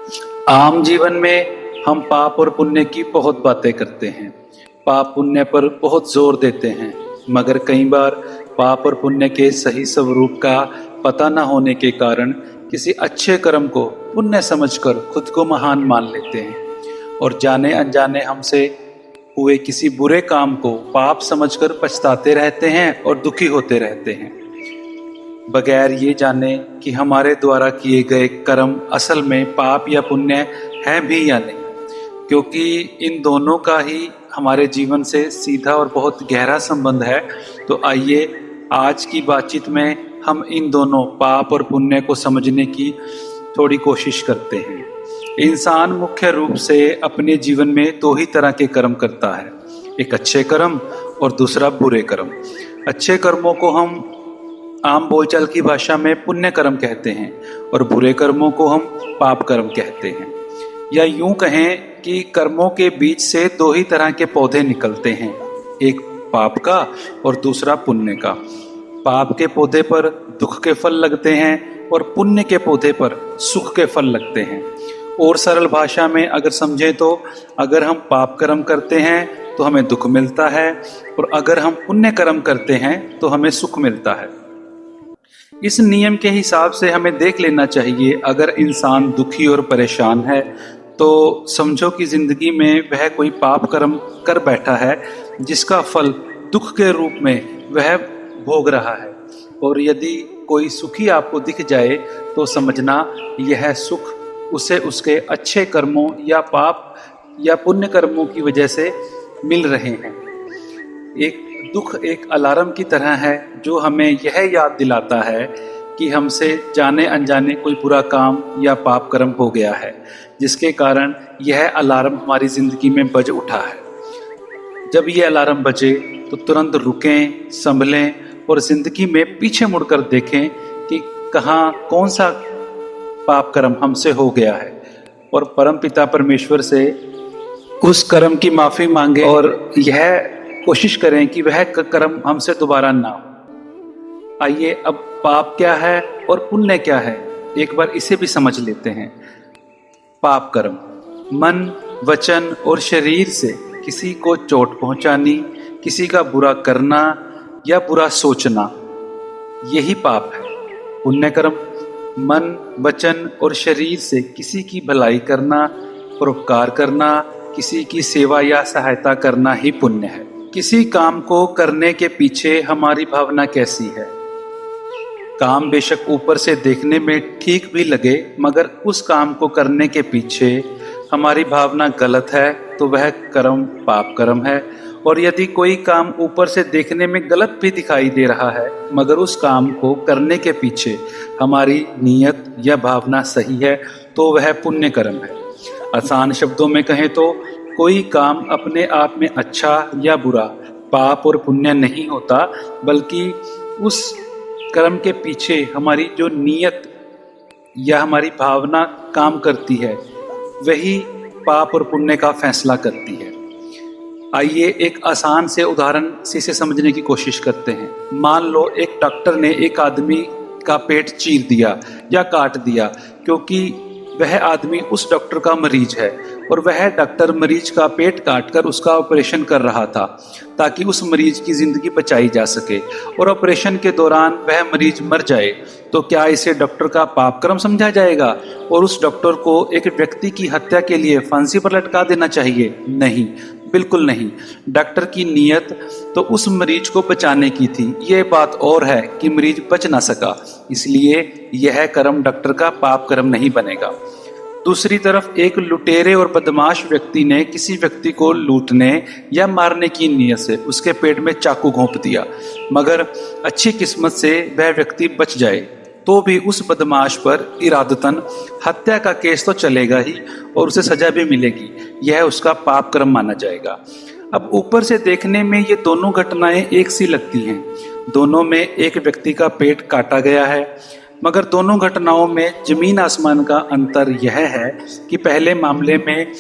आम जीवन में हम पाप और पुण्य की बहुत बातें करते हैं। पाप पुण्य पर बहुत जोर देते हैं, मगर कई बार पाप और पुण्य के सही स्वरूप का पता न होने के कारण किसी अच्छे कर्म को पुण्य समझकर खुद को महान मान लेते हैं और जाने अनजाने हमसे हुए किसी बुरे काम को पाप समझकर पछताते रहते हैं और दुखी होते रहते हैं, बगैर ये जाने कि हमारे द्वारा किए गए कर्म असल में पाप या पुण्य है भी या नहीं, क्योंकि इन दोनों का ही हमारे जीवन से सीधा और बहुत गहरा संबंध है। तो आइए आज की बातचीत में हम इन दोनों पाप और पुण्य को समझने की थोड़ी कोशिश करते हैं। इंसान मुख्य रूप से अपने जीवन में दो ही तरह के कर्म करता है, एक अच्छे कर्म और दूसरा बुरे कर्म। अच्छे कर्मों को हम आम बोलचाल की भाषा में पुण्य कर्म कहते हैं और बुरे कर्मों को हम पाप कर्म कहते हैं, या यूं कहें कि कर्मों के बीच से दो ही तरह के पौधे निकलते हैं, एक पाप का और दूसरा पुण्य का। पाप के पौधे पर दुख के फल लगते हैं और पुण्य के पौधे पर सुख के फल लगते हैं। और सरल भाषा में अगर समझें तो अगर हम पाप कर्म करते हैं तो हमें दुख मिलता है और अगर हम पुण्य कर्म करते हैं तो हमें सुख मिलता है। इस नियम के हिसाब से हमें देख लेना चाहिए, अगर इंसान दुखी और परेशान है तो समझो कि जिंदगी में वह कोई पाप कर्म कर बैठा है जिसका फल दुख के रूप में वह भोग रहा है। और यदि कोई सुखी आपको दिख जाए तो समझना यह सुख उसे उसके अच्छे कर्मों या पाप या पुण्य कर्मों की वजह से मिल रहे हैं। एक दुख एक अलार्म की तरह है जो हमें यह याद दिलाता है कि हमसे जाने अनजाने कोई बुरा काम या पाप कर्म हो गया है, जिसके कारण यह अलार्म हमारी ज़िंदगी में बज उठा है। जब यह अलार्म बजे तो तुरंत रुकें, संभलें और ज़िंदगी में पीछे मुड़कर देखें कि कहाँ कौन सा पाप कर्म हमसे हो गया है और परमपिता परमेश्वर से उस कर्म की माफ़ी मांगे और यह कोशिश करें कि वह कर्म हमसे दोबारा ना हो। आइए अब पाप क्या है और पुण्य क्या है, एक बार इसे भी समझ लेते हैं। पाप कर्म मन, वचन और शरीर से किसी को चोट पहुंचानी, किसी का बुरा करना या बुरा सोचना, यही पाप है। पुण्य कर्म मन, वचन और शरीर से किसी की भलाई करना, परोपकार करना, किसी की सेवा या सहायता करना ही पुण्य है। किसी काम को करने के पीछे हमारी भावना कैसी है? काम बेशक ऊपर से देखने में ठीक भी लगे, मगर उस काम को करने के पीछे हमारी भावना गलत है तो वह कर्म पाप कर्म है। और यदि कोई काम ऊपर से देखने में गलत भी दिखाई दे रहा है, मगर उस काम को करने के पीछे हमारी नीयत या भावना सही है तो वह पुण्य कर्म है। आसान शब्दों में कहें तो कोई काम अपने आप में अच्छा या बुरा, पाप और पुण्य नहीं होता, बल्कि उस कर्म के पीछे हमारी जो नीयत या हमारी भावना काम करती है वही पाप और पुण्य का फैसला करती है। आइए एक आसान से उदाहरण से इसे समझने की कोशिश करते हैं। मान लो एक डॉक्टर ने एक आदमी का पेट चीर दिया या काट दिया, क्योंकि वह आदमी उस डॉक्टर का मरीज है और वह डॉक्टर मरीज का पेट काटकर उसका ऑपरेशन कर रहा था ताकि उस मरीज की ज़िंदगी बचाई जा सके, और ऑपरेशन के दौरान वह मरीज मर जाए तो क्या इसे डॉक्टर का पाप कर्म समझा जाएगा और उस डॉक्टर को एक व्यक्ति की हत्या के लिए फांसी पर लटका देना चाहिए? नहीं, बिल्कुल नहीं। डॉक्टर की नीयत तो उस मरीज को बचाने की थी, ये बात और है कि मरीज बच ना सका, इसलिए यह कर्म डॉक्टर का पाप कर्म नहीं बनेगा। दूसरी तरफ एक लुटेरे और बदमाश व्यक्ति ने किसी व्यक्ति को लूटने या मारने की नीयत से उसके पेट में चाकू घोंप दिया, मगर अच्छी किस्मत से वह व्यक्ति बच जाए तो भी उस बदमाश पर इरादतन हत्या का केस तो चलेगा ही और उसे सजा भी मिलेगी, यह उसका पाप कर्म माना जाएगा। अब ऊपर से देखने में ये दोनों घटनाएं एक सी लगती हैं, दोनों में एक व्यक्ति का पेट काटा गया है, मगर दोनों घटनाओं में जमीन आसमान का अंतर यह है कि पहले मामले में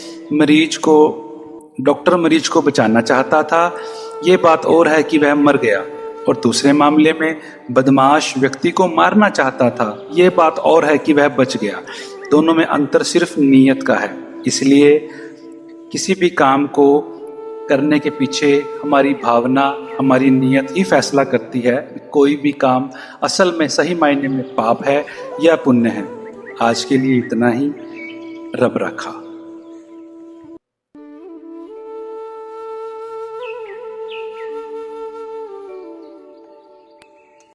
डॉक्टर मरीज को बचाना चाहता था, ये बात और है कि वह मर गया, और दूसरे मामले में बदमाश व्यक्ति को मारना चाहता था, ये बात और है कि वह बच गया। दोनों में अंतर सिर्फ नीयत का है। इसलिए किसी भी काम को करने के पीछे हमारी भावना, हमारी नीयत ही फैसला करती है कोई भी काम असल में सही मायने में पाप है या पुण्य है। आज के लिए इतना ही। रब रखा।